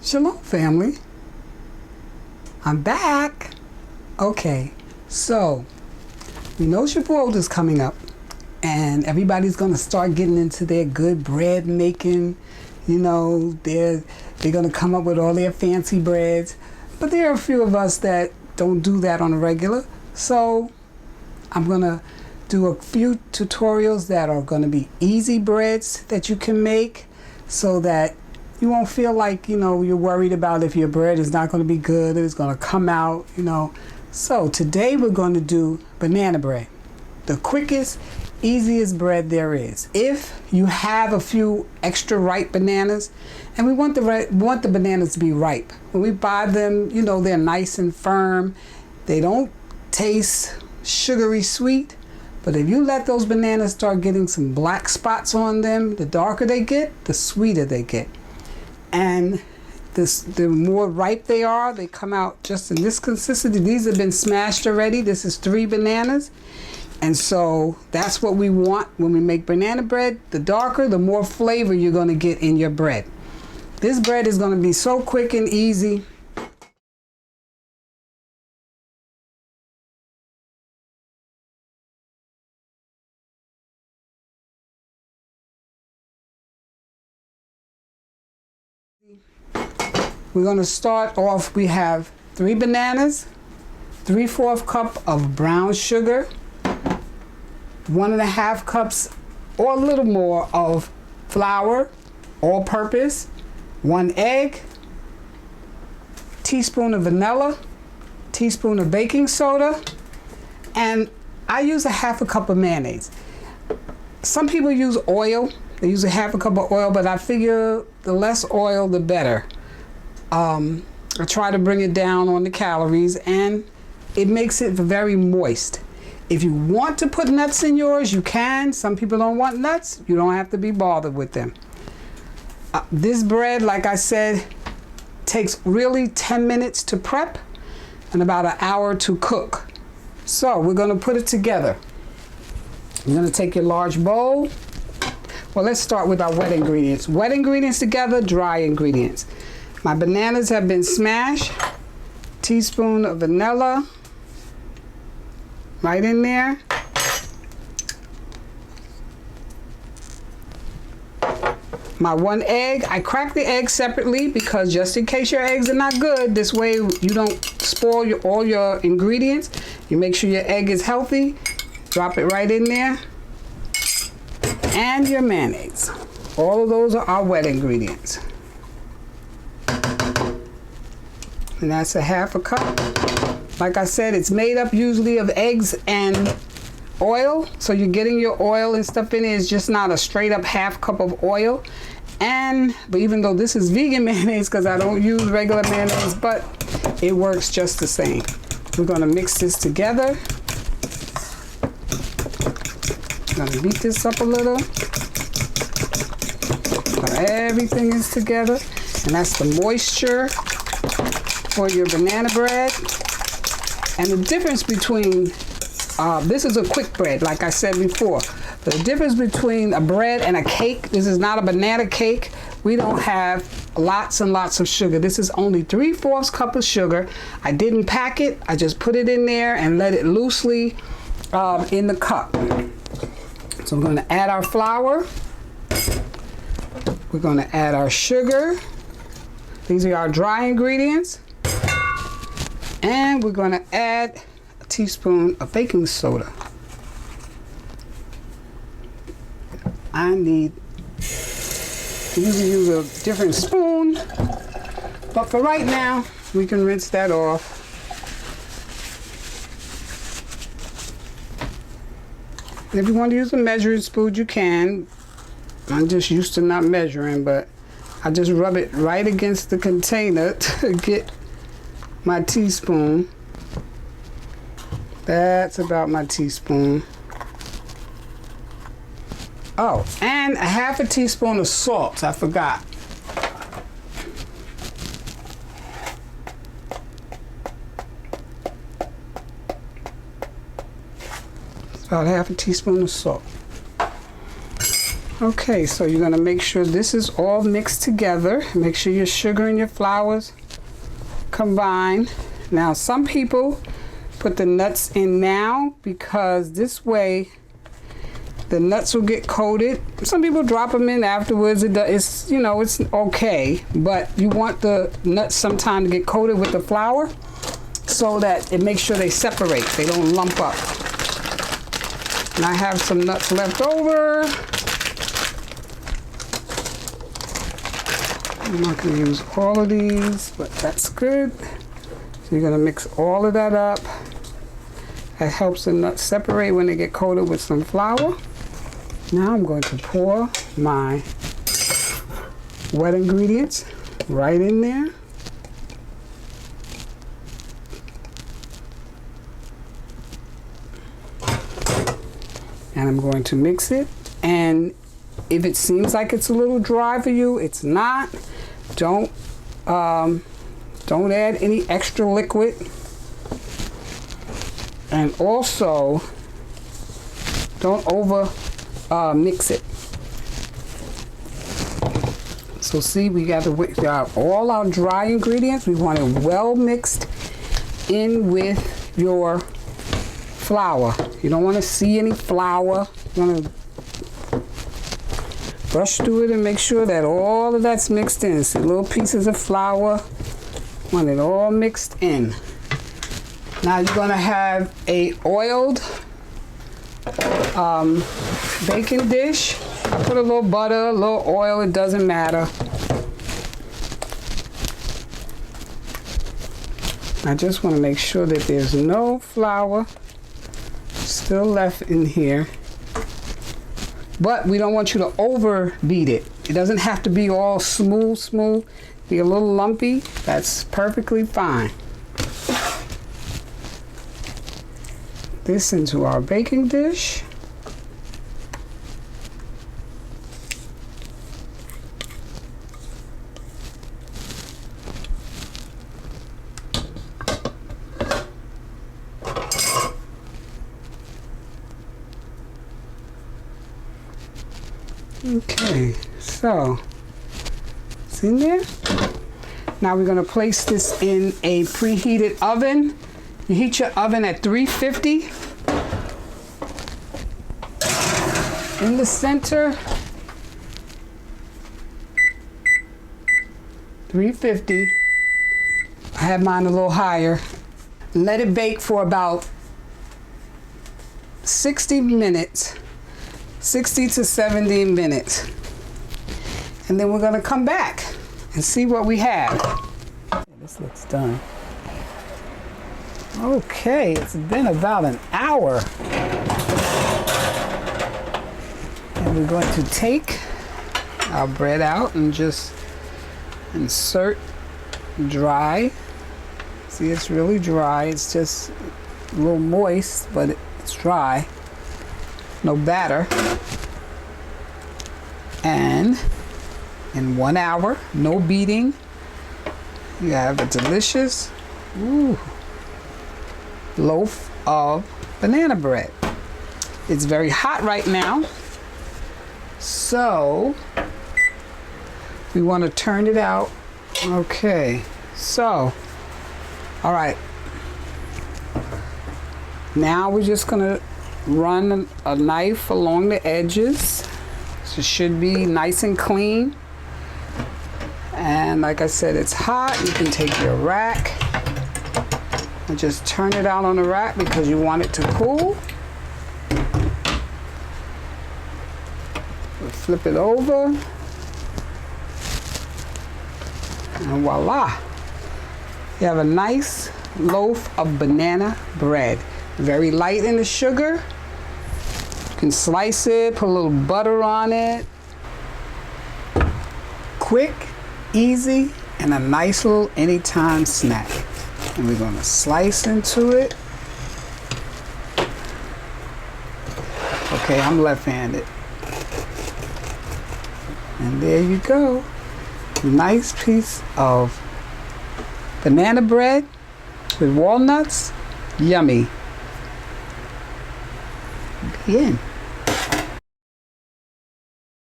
Shalom, family. I'm back. Okay, so we know Shavuot is coming up, and everybody's gonna start getting into their good bread making. You know, they're gonna come up with all their fancy breads, but there are a few of us that don't do that on a regular. So I'm gonna do a few tutorials that are gonna be easy breads that you can make, so that you won't feel like, you know, you're worried about if your bread is not going to be good, or it's going to come out, you know. So today we're going to do banana bread, the quickest, easiest bread there is. If you have a few extra ripe bananas, and we want the bananas to be ripe. When we buy them, you know, they're nice and firm. They don't taste sugary sweet. But if you let those bananas start getting some black spots on them, the darker they get, the sweeter they get. And the more ripe they are, they come out just in this consistency. These have been smashed already. This is 3 bananas. And so that's what we want when we make banana bread. The darker, the more flavor you're going to get in your bread. This bread is going to be so quick and easy. We're going to start off, we have 3 bananas, 3/4 cup of brown sugar, 1.5 cups or a little more of flour, all purpose, 1 egg, teaspoon of vanilla, teaspoon of baking soda, and I use 1/2 cup of mayonnaise. Some people use oil, they use 1/2 cup of oil, but I figure the less oil, the better. I try to bring it down on the calories, and it makes it very moist. If you want to put nuts in yours, you can. Some people don't want nuts. You don't have to be bothered with them. This bread, like I said, takes really 10 minutes to prep and about an hour to cook. So we're going to put it together. You're going to take your large bowl. Well, let's start with our wet ingredients. Wet ingredients together, dry ingredients. My bananas have been smashed. Teaspoon of vanilla right in there. My 1 egg, I crack the egg separately because just in case your eggs are not good, this way you don't spoil all your ingredients. You make sure your egg is healthy. Drop it right in there. And your mayonnaise. All of those are our wet ingredients. And that's 1/2 cup. Like I said, it's made up usually of eggs and oil. So you're getting your oil and stuff in it. It's just not a straight up 1/2 cup of oil. But even though this is vegan mayonnaise, because I don't use regular mayonnaise, but it works just the same. We're gonna mix this together. I'm gonna beat this up a little. So everything is together. And that's the moisture for your banana bread. And the difference between, this is a quick bread, like I said before. But the difference between a bread and a cake, this is not a banana cake. We don't have lots and lots of sugar. This is only 3/4 cup of sugar. I didn't pack it. I just put it in there and let it loosely in the cup. So we're going to add our flour. We're going to add our sugar. These are our dry ingredients. And we're going to add a teaspoon of baking soda. I usually use a different spoon, but for right now, we can rinse that off. And if you want to use a measuring spoon, you can. I'm just used to not measuring, but I just rub it right against the container to get my teaspoon. That's about my teaspoon. Oh, and 1/2 teaspoon of salt, I forgot. It's about 1/2 teaspoon of salt. Okay, so you're gonna make sure this is all mixed together. Make sure your sugar and your flours combine. Now, some people put the nuts in now because this way the nuts will get coated. Some people drop them in afterwards. It's, you know, it's okay, but you want the nuts sometime to get coated with the flour so that it makes sure they separate. They don't lump up. And I have some nuts left over. I'm not going to use all of these, but that's good. So you're going to mix all of that up. That helps the nuts separate when they get coated with some flour. Now I'm going to pour my wet ingredients right in there. And I'm going to mix it. And if it seems like it's a little dry for you, it's not. Don't add any extra liquid. And also, don't over mix it. So see, we got all our dry ingredients. We want it well mixed in with your flour. You don't want to see any flour. You want to brush through it and make sure that all of that's mixed in. See little pieces of flour. Want it all mixed in. Now you're going to have a oiled baking dish. I put a little butter, a little oil, it doesn't matter. I just want to make sure that there's no flour still left in here. But we don't want you to overbeat it. It doesn't have to be all smooth. Be a little lumpy. That's perfectly fine. This into our baking dish. Okay, so it's in there. Now we're going to place this in a preheated oven. You heat your oven at 350. In the center, 350. I have mine a little higher. Let it bake for about 60 minutes. 60 to 70 minutes. And then we're going to come back and see what we have. This looks done. Okay, it's been about an hour. And we're going to take our bread out and just insert dry. See, it's really dry. It's just a little moist, but it's dry. No batter. And in 1 hour, no beating, you have a delicious loaf of banana bread. It's very hot right now, so we want to turn it out. Okay, so all right, now we're just gonna run a knife along the edges. So it should be nice and clean. And like I said, it's hot. You can take your rack and just turn it out on the rack because you want it to cool. We'll flip it over. And voila. You have a nice loaf of banana bread. Very light in the sugar. You can slice it, put a little butter on it. Quick, easy, and a nice little anytime snack. And we're gonna slice into it. Okay, I'm left-handed. And there you go. Nice piece of banana bread with walnuts. Yummy. Bien.